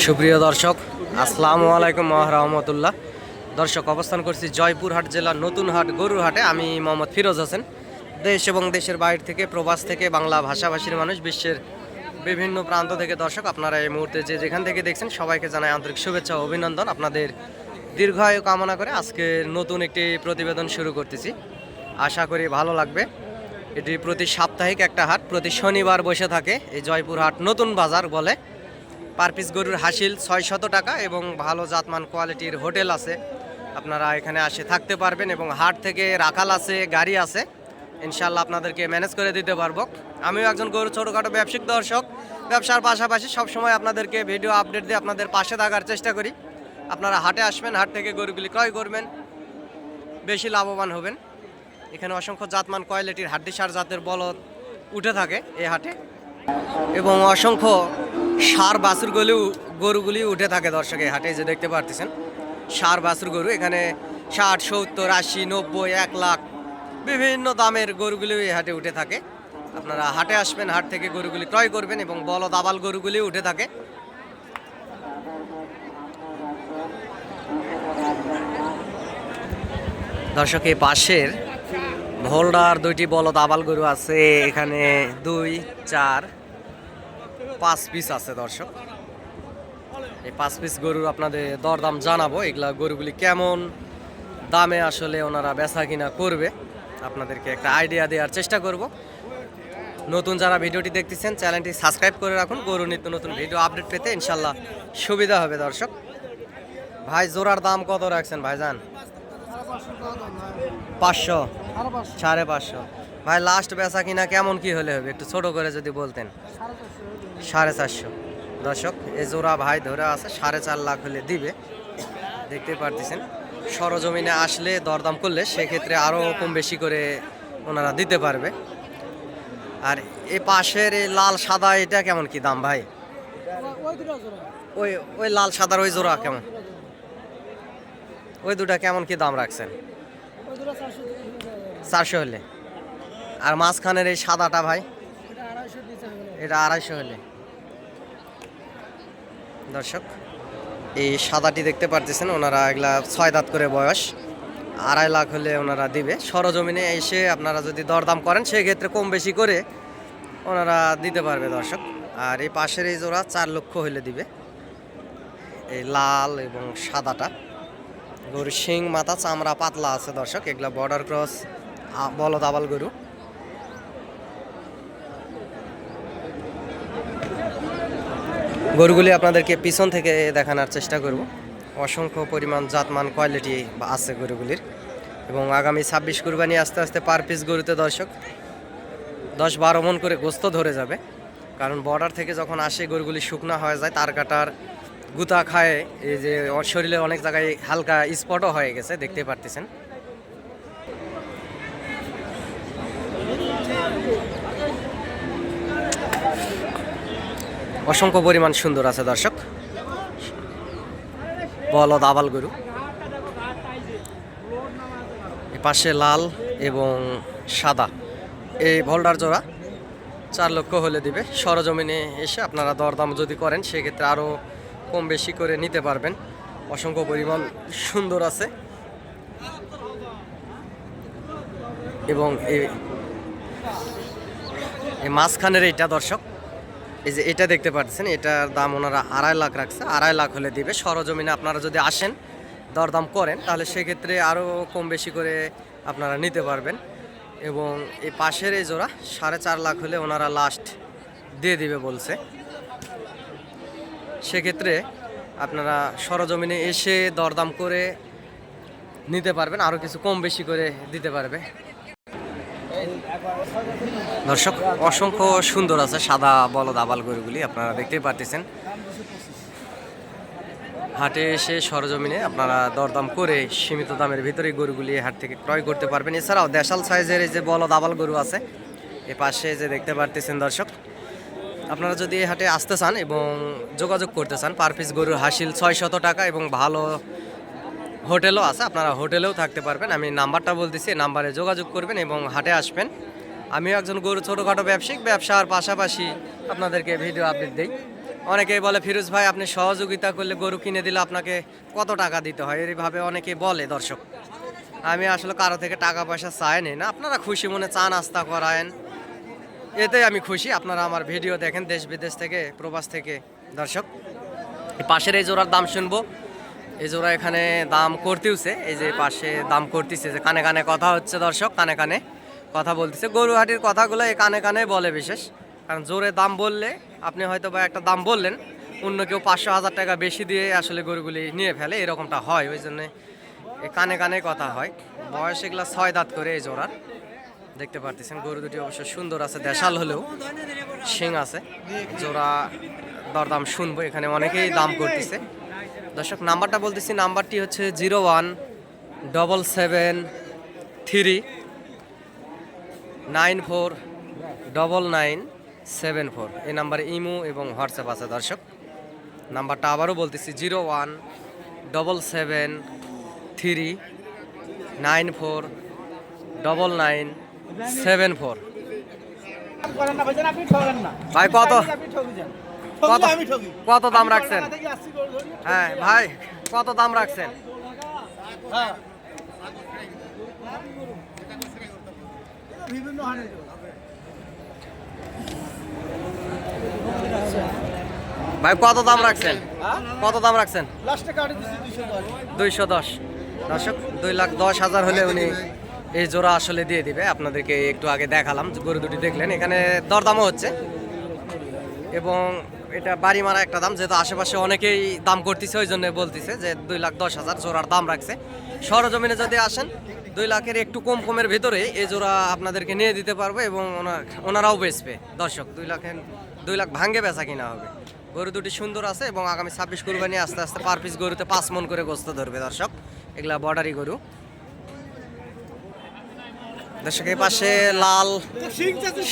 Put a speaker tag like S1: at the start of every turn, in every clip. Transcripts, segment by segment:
S1: সুপ্রিয় দর্শক, আসসালামু আলাইকুম ওয়া রাহমাতুল্লাহ। দর্শক, অবস্থান করছি জয়পুরহাট জেলার নতুন হাট গরুর হাটে। আমি মোহাম্মদ ফিরোজ হোসেন। দেশ এবং দেশের বাইরে থেকে, প্রবাস থেকে, বাংলা ভাষাভাষীর মানুষ, বিশ্বের বিভিন্ন প্রান্ত থেকে দর্শক আপনারা এই মুহূর্তে যে যেখান থেকে দেখছেন সবাইকে জানাই আন্তরিক শুভেচ্ছা ও অভিনন্দন। আপনাদের দীর্ঘায়ু কামনা করে আজকে নতুন একটি প্রতিবেদন শুরু করতেছি। আশা করি ভালো লাগবে। এটি প্রতি সাপ্তাহিক একটা হাট, প্রতি শনিবার বসে থাকে। এই জয়পুরহাট নতুন বাজার বলে। পার পিস গরুর হাসিল 600 টাকা এবং ভালো জাতমান কোয়ালিটির হোটেল আছে, আপনারা এখানে আসে থাকতে পারবেন। এবং হাট থেকে রাখাল আছে, গাড়ি আছে, ইনশাল্লাহ আপনাদেরকে ম্যানেজ করে দিতে পারবো। আমিও একজন গরু ছোটোখাটো ব্যবসায়িক দর্শক, ব্যবসার পাশাপাশি সবসময় আপনাদেরকে ভিডিও আপডেট দিয়ে আপনাদের পাশে থাকার চেষ্টা করি। আপনারা হাটে আসবেন, হাট থেকে গরুগুলি ক্রয় করবেন, বেশি লাভবান হবেন। এখানে অসংখ্য জাতমান কোয়ালিটির হাড্ডিসার জাতের বলদ উঠে থাকে এই হাটে, এবং অসংখ্য সার বাছুর গরুগুলি উঠে থাকে দর্শক এই হাটে। যে দেখতে পারতেছেন সার বাছুর গরু, এখানে 60, 70, 80, 90, 1 লাখ বিভিন্ন দামের গরুগুলি এই হাটে উঠে থাকে। আপনারা হাটে আসবেন, হাট থেকে গরুগুলি ক্রয় করবেন, এবং বলদ আবাল গরুগুলি উঠে থাকে। দর্শক, এই পাশের ভোল্ডার দুইটি বলদ আবাল গরু আছে। এখানে 2, 4, 5 পিস আছে দর্শক। এই 5 পিস গরুর আপনাদের দরদাম জানাবো। এগুলা গরুগুলি কেমন দামে আসলে ওনারা বেচা কিনা করবে, আপনাদেরকে একটা আইডিয়া দেওয়ার চেষ্টা করব। নতুন যারা ভিডিওটি দেখতেছেন চ্যানেলটি সাবস্ক্রাইব করে রাখুন, গরু নিত্য নতুন ভিডিও আপডেট পেতে ইনশাল্লাহ সুবিধা হবে দর্শক। ভাই, জোড়ার দাম কত রাখছেন ভাইজান? 500, 550। ভাই, লাস্ট বেচা কিনা কেমন কি হলে হবে, একটু ছোট করে যদি বলতেন। 450। দর্শক, এই জোড়া ভাই ধরে আছে 4.5 লাখ হলে দিবে। দেখতে পারতেছেন, সরজমিনে আসলে দরদাম করলে সেক্ষেত্রে আরও কম বেশি করে ওনারা দিতে পারবে। আর এ পাশের এই লাল সাদা এটা কেমন কি দাম ভাই? ওই ওই লাল সাদার ওই জোড়া কেমন? ওই দুটা কেমন কি দাম রাখছেন? 400 হলে। আর মাঝখানের এই সাদাটা ভাই? এটা 250 হলে। দর্শক, এই সাদাটি দেখতে পারতেছেন, ওনারা এগুলা 6 দাঁত করে বয়স, 2.5 লাখ হলে ওনারা দিবে। সরজমিনে এসে আপনারা যদি দরদাম করেন সেক্ষেত্রে কম বেশি করে ওনারা দিতে পারবে দর্শক। আর এই পাশের এই জোড়া 4 লক্ষ হলে দিবে। এই লাল এবং সাদাটা গরু, শিং মাথা, চামড়া পাতলা আছে দর্শক। এগুলা বর্ডার ক্রস বলদ আবাল গরু। গরুগুলি আপনাদেরকে পিছন থেকে দেখানোর চেষ্টা করব। অসংখ্য পরিমাণ জাতমান কোয়ালিটি আছে গরুগুলির, এবং আগামী 26 কুরবানি আস্তে আস্তে পার পিস গরুতে দর্শক 10-12 মন করে গোস্ত ধরে যাবে। কারণ বর্ডার থেকে যখন আসে গরুগুলি শুকনা হয়ে যায়, তার কাটার গুতা খায়, এই যে শরীরে অনেক জায়গায় হালকা স্পটও হয়ে গেছে, দেখতে পারতেছেন। অসংখ্য পরিমাণ সুন্দর আছে দর্শক বলদ আবাল গরু। এ পাশে লাল এবং সাদা এই ভোল্ডার জোড়া 4 লক্ষ হলে দিবে। সরজমিনে এসে আপনারা দরদাম যদি করেন সেক্ষেত্রে আরও কম বেশি করে নিতে পারবেন। অসংখ্য পরিমাণ সুন্দর আছে, এবং এই মাঝখানের এইটা দর্শক, এই যে এটা দেখতে পাচ্ছেন, এটার দাম ওনারা 2.5 লাখ রাখছে। 2.5 লাখ হলে দিবে। সরজমিনে আপনারা যদি আসেন দরদাম করেন তাহলে সেক্ষেত্রে আরও কম বেশি করে আপনারা নিতে পারবেন। এবং এই পাশের এই জোড়া 4.5 লাখ হলে ওনারা লাস্ট দিয়ে দিবে বলছে। সেক্ষেত্রে আপনারা সরজমিনে এসে দরদাম করে নিতে পারবেন, আরও কিছু কম বেশি করে দিতে পারবে দর্শক। অসংখ্য সুন্দর আছে সাদা বলদ আবাল গরুগুলি, আপনারা দেখতেই পারতেছেন। হাটে এসে সরজমিনে আপনারা দরদাম করে সীমিত দামের ভিতরে গরুগুলি হাট থেকে ক্রয় করতে পারবেন। এছাড়াও দেশাল সাইজের এই যে বলদ আবাল গরু আছে এ পাশে যে দেখতে পারতেছেন দর্শক। আপনারা যদি এই হাটে আসতে চান এবং যোগাযোগ করতে চান, পার পিস গরুর হাসিল 600 টাকা, এবং ভালো হোটেলও আছে, আপনারা হোটেলেও থাকতে পারবেন। আমি নাম্বারটা বলতেছি, নাম্বারে যোগাযোগ করবেন এবং হাটে আসবেন। আমিও একজন গরু ছোটোখাটো ব্যবসায়িক, ব্যবসার পাশাপাশি আপনাদেরকে ভিডিও আপডেট দিই। অনেকেই বলে ফিরোজ ভাই আপনি সহযোগিতা করলে গরু কিনে দিলে আপনাকে কত টাকা দিতে হয়, এইভাবে অনেকেই বলে দর্শক। আমি আসলে কারো থেকে টাকা পয়সা চাইনি না, আপনারা খুশি মনে চা নাস্তা করায়েন, এতে আমি খুশি। আপনারা আমার ভিডিও দেখেন দেশ বিদেশ থেকে, প্রবাস থেকে দর্শক। পাশের এই জোড়ার দাম শুনবো। এই জোড়া এখানে দাম করতেছে, এই যে পাশে দাম করতেছে, যে কানে কানে কথা হচ্ছে দর্শক, কানে কানে কথা বলতেছে। গরুহাটির কথাগুলো এই কানে কানে বলে বিশেষ, কারণ জোরে দাম বললে আপনি হয়তো বা একটা দাম বললেন, অন্য কেউ 500,000 টাকা বেশি দিয়ে আসলে গরুগুলি নিয়ে ফেলে, এরকমটা হয়। ওই জন্যে এই কানে কানে কথা হয়। বয়স এগুলা 6 দাঁত করে এই জোড়ার, দেখতে পারতেছেন। গরু দুটি অবশ্য সুন্দর আছে, দেশাল হলেও শিং আছে। জোড়া দরদাম শুনবো, এখানে অনেকেই দাম করতেছে দর্শক। নাম্বারটা বলতেছি, নাম্বারটি হচ্ছে 0177394994। এই নাম্বারে ইমো এবং হোয়াটসঅ্যাপ আছে দর্শক। নাম্বারটা আবারও বলতেছি 0177394994। ভাই কত কত কত দাম রাখছেন? হ্যাঁ ভাই কত দাম রাখছেন? ভাই কত দাম রাখছেন? কত দাম রাখছেন? 210 দর্শক। 2,10,000 হলে উনি এই জোড়া আসলে দিয়ে দিবে। আপনাদেরকে একটু আগে দেখালাম, গরু দুটি দেখলেন, এখানে দরদামও হচ্ছে। এবং এটা বাড়ি মারা একটা দাম, যেহেতু আশেপাশে অনেকেই দাম করতেছে, ওই জন্য বলতেছে যে 2,10,000 জোড়ার দাম রাখছে। সরজমিনে যদি আসেন 2 লাখের একটু কম কমের ভিতরে এই জোড়া আপনাদেরকে নিয়ে দিতে পারবে, এবং ওনারাও বেচবে দর্শক। 2 লাখ ভাঙ্গে বেচা কিনা হবে। গরু দুটি সুন্দর আছে, এবং আগামী 26 কুরবানি আস্তে আস্তে পার পিস গরুতে 5 মন করে গোস্ত ধরবে দর্শক। এগুলা বর্ডারি গরু দর্শক। এই পাশে লাল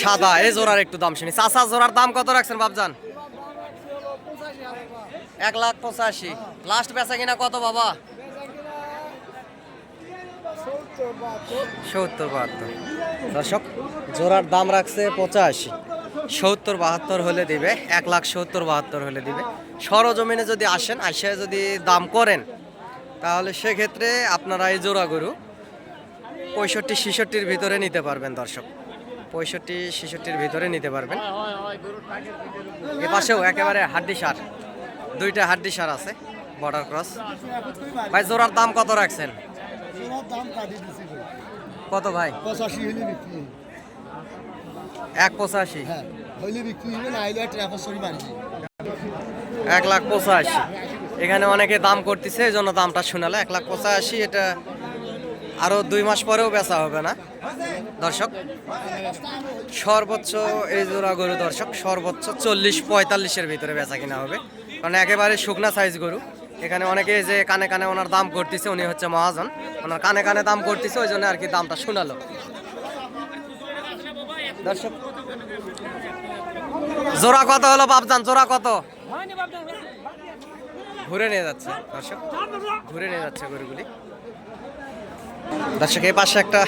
S1: সাদা এই জোড়ার একটু দাম শুনি। চাচা জোড়ার দাম কত রাখছেন বাবজান? 1,85,000। লাস্ট বেচা কিনা কত বাবা? 70-72 দর্শক। জোড়ার দাম রাখছে 85। 70-72 হলে দিবে, 1,70,72 হলে দিবে। সরজমিনে যদি আসেন, আসে যদি দাম করেন, তাহলে সেক্ষেত্রে আপনারা এই জোড়া গরু 65-66 ভিতরে নিতে পারবেন দর্শক। 65-66 ভিতরে নিতে পারবেন। এ পাশেও একেবারে হাড্ডি সার, 2টা হাড্ডি সার আছে, বর্ডার ক্রস। ভাই জোড়ার দাম কত রাখছেন? কত ভাই? 1,85,000। 1,85,000 এখানে অনেকে দাম করতেছে, এই জন্য দামটা শোনালে 1,85,000। এটা আরো 2 মাস পরেও বেচা হবে না দর্শক। সর্বোচ্চ এই জোড়া গরু দর্শক সর্বোচ্চ 40-45-এর ভিতরে বেচা কিনা হবে, কারণ একেবারে শুকনা সাইজ গরু। এখানে অনেকে যে কানে কানে ওনার দাম করতেছে, উনি হচ্ছে মহাজন, ওনার কানে কানে দাম করতেছে, ওই জন্য আর কি দামটা শোনালো দর্শক। জোড়া কত হলো বাপজান? জোড়া কত? ঘুরে নিয়ে যাচ্ছে দর্শক, ঘুরে নিয়ে যাচ্ছে গরুগুলি দর্শক। এই পাশে একটা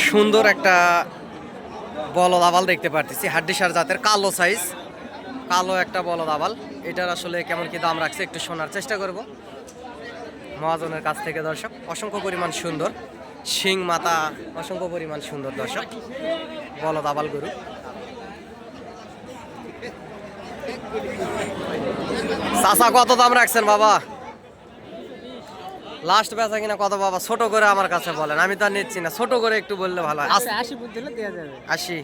S1: সুন্দর একটা বলদ আবাল দেখতে পারতেছি, হাড্ডিসার জাতের, কালো সাইজ, কালো একটা বলদ আবাল। এটার আসলে কেমন কি দাম রাখছে একটু শোনার চেষ্টা করব মহাজনের কাছ থেকে দর্শক। অসংখ্য পরিমাণ সুন্দর, শিং মাথা অসংখ্য পরিমাণ সুন্দর দর্শক, বলদ আবাল গরু। চাচা কত দাম রাখছেন বাবা? লাস্ট বেচা কিনা কত বাবা? ছোট করে আমার কাছে বলেন, আমি তো আর নিচ্ছি না, ছোট করে একটু বললে ভালো হয়। 80।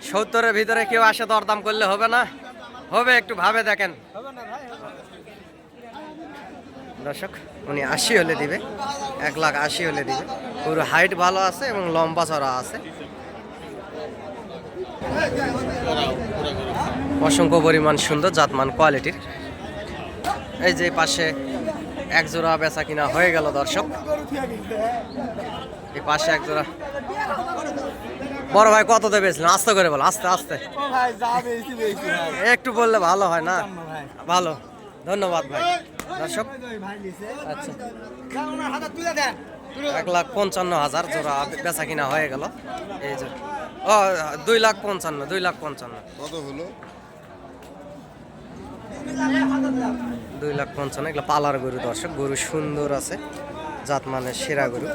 S1: 70-এর ভিতরে কেউ আসে দরদাম করলে হবে না? হবে, একটু ভাবে দেখেন দর্শক। উনি 80 হলে দিবে, 1,80,000 হলে দিবে। পুরো হাইট ভালো আছে এবং লম্বা চড়া আছে, অসংখ্য পরিমাণ সুন্দর জাতমান কোয়ালিটির। এই যে পাশে এক জোড়া বেচা কিনা হয়ে গেল দর্শক। এই পাশে এক জোড়া। বড় ভাই কত দেবেছিলেন? আস্তে করে বল, আস্তে আস্তে একটু বললে ভালো হয় না? ভালো, ধন্যবাদ ভাই। দর্শক আচ্ছা 1,55,000 জোড়া বেচা কিনা হয়ে গেল। এই যে 2,55,000 2,55,000
S2: কত হলো?
S1: 2,55,000 এগুলো পালার গরু দর্শক, গরু সুন্দর আছে, জাত মানে সেরা গরু,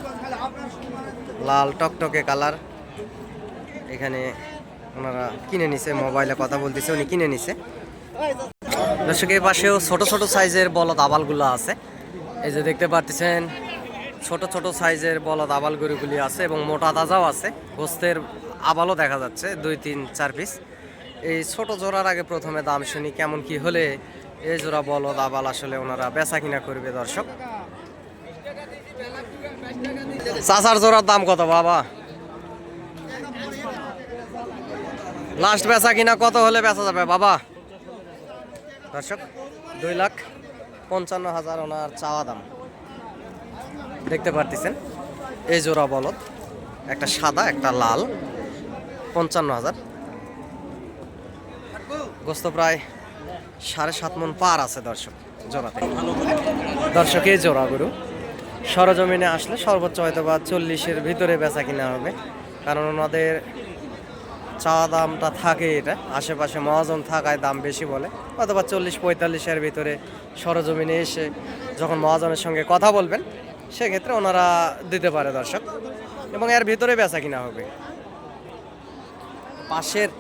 S1: লাল টকটকে কালার। এখানে ওনারা কিনে নিছে, মোবাইলে কথা বলতেছে, উনি কিনে নিছে। দর্শক এই পাশেও ছোট ছোট সাইজের বলদ আবালগুলো আছে, এই যে দেখতে পাচ্ছেন ছোট ছোট সাইজের বলদ আবাল গরুগুলি আছে এবং মোটা তাজাও আছে, গোস্তের আবালও দেখা যাচ্ছে 2, 3, 4 পিস। এই ছোট জোড়ার আগে প্রথমে দাম শুনি কেমন কি হলে এই জোড়া বলদ আবাল আসলে ওনারা বেচা কিনা করবে দর্শক। চাচার জোড়ার দাম কত বাবা? লাস্ট বেচা কিনা কত হলে বেচা যাবে বাবা? দর্শক 2,55,000 ওনার চাওয়া দাম। দেখতে পারতেছেন এই জোড়া বলদ, একটা সাদা একটা লাল, 55,000। গোস্ত প্রায় 7.5 মণ পার আছে দর্শক জোড়াতে। দর্শক এই জোড়া গরু সরজমিনে আসলে সর্বোচ্চ হয়তো বা 40-এর ভিতরে বেচা কিনা হবে, কারণ ওনাদের চাওয়া দামটা থাকে এটা, আশেপাশে মহাজন থাকায় দাম বেশি বলে, অথবা 40-45-এর ভিতরে সরজমিনে এসে যখন মহাজনের সঙ্গে কথা বলবেন সেক্ষেত্রে ওনারা দিতে পারে দর্শক, এবং এর ভিতরে বেচা কিনা হবে। পাশের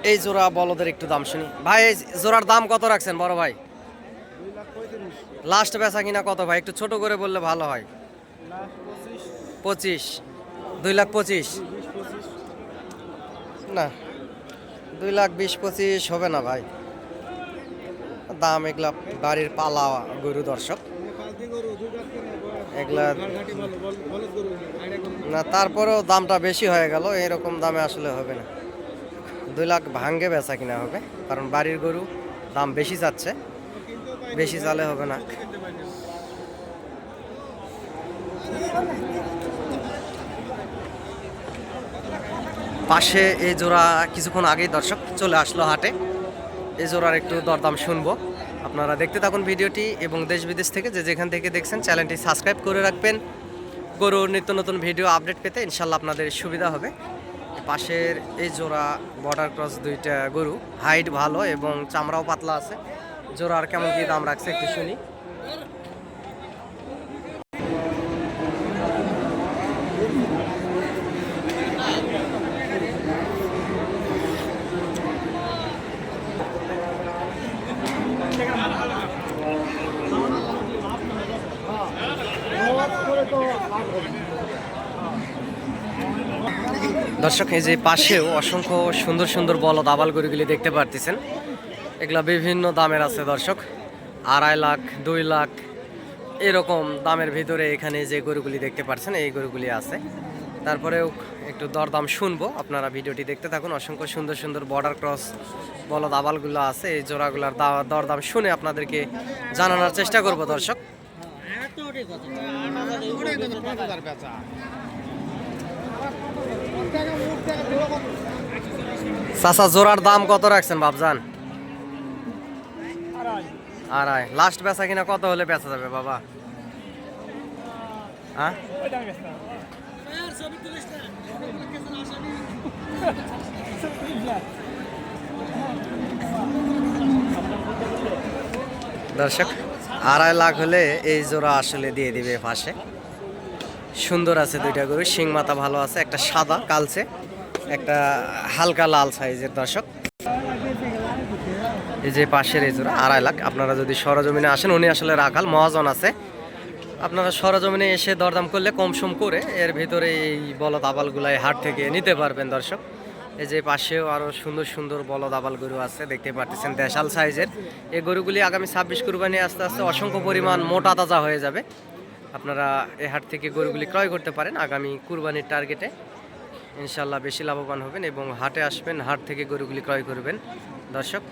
S1: এই জোড়া বলদের একটু দাম শুনি ভাই, এই জোড়ার দাম কত রাখছেন বড় ভাই? লাস্ট বেচা কিনা কত ভাই? একটু ছোট করে বললে ভালো হয়। 25, 2,25,000 না, 2,20,25 হবে না ভাই দাম। এগুলা বাড়ির পালা গরু দর্শক, এগুলা না, তারপরেও দামটা বেশি হয়ে গেল, এরকম দামে আসলে হবে না। 2 লাখ ভাঙ্গে বেচা কিনা হবে, কারণ বাড়ির গরু দাম বেশি যাচ্ছে, বেশি চালে হবে না। পাশে এই জোড়া কিছুক্ষণ আগেই দর্শক চলে আসলো হাটে, এই জোড়ার একটু দরদাম শুনবো। আপনারা দেখতে থাকুন ভিডিওটি, এবং দেশ বিদেশ থেকে যে যেখান থেকে দেখছেন চ্যানেলটি সাবস্ক্রাইব করে রাখবেন গরুর নিত্য নতুন ভিডিও আপডেট পেতে, ইনশাল্লাহ আপনাদের সুবিধা হবে। পাশের এই জোড়া বর্ডার ক্রস দুইটা গরু, হাইট ভালো এবং চামড়াও পাতলা আছে। জোড়ার কেমন কি দাম রাখছে একটু শুনি। দর্শক এই যে পাশেও অসংখ্য সুন্দর সুন্দর বলদ আবাল গরুগুলি দেখতে পারতেছেন, এগুলা বিভিন্ন দামের আছে দর্শক, 2.5 লাখ 2 লাখ এরকম দামের ভিতরে এখানে যে গরুগুলি দেখতে পাচ্ছেন এই গরুগুলি আছে। তারপরেও একটু দরদাম শুনবো, আপনারা ভিডিওটি দেখতে থাকুন। অসংখ্য সুন্দর সুন্দর বর্ডার ক্রস বলদ আবালগুলো আছে, এই জোড়াগুলার দরদাম শুনে আপনাদেরকে জানানোর চেষ্টা করব দর্শক। চাচা জোড়ার দাম কত রাখছেন বাবজান? 2.5। লাস্ট বেচা কিনা কত হলে বেচা যাবে বাবা? হ্যাঁ, দর্শক 2.5 লাখ হলে এই জোড়া আসলে দিয়ে দিবে পাশে। সুন্দর আছে দুইটা গরু, শিং মাথা ভালো আছে, একটা সাদা কালচে, একটা হালকা লাল সাইজের দর্শক। এই যে পাশের এই জোড়া 2.5 লাখ। আপনারা যদি সরজমিনে আসেন, উনি আসলে রাখাল মহাজন আছে, আপনারা সরজমিনে এসে দরদাম করলে কম সম করে এর ভিতরে এই বলদ আবালগুলাই হাট থেকে নিতে পারবেন দর্শক। এই যে পাশেও আরও সুন্দর সুন্দর বলদ আবাল গরু আছে, দেখতে পাচ্ছেন দেশাল সাইজের। এই গরুগুলি আগামী 26 কুরবানি আস্তে আস্তে অসংখ্য পরিমাণ মোটা তাজা হয়ে যাবে। আপনারা এই হাট থেকে গরুগুলি ক্রয় করতে পারেন আগামী কুরবানির টার্গেটে, ইনশাল্লাহ বেশি লাভবান হবেন, এবং হাটে আসবেন, হাট থেকে গরুগুলি ক্রয় করবেন দর্শক।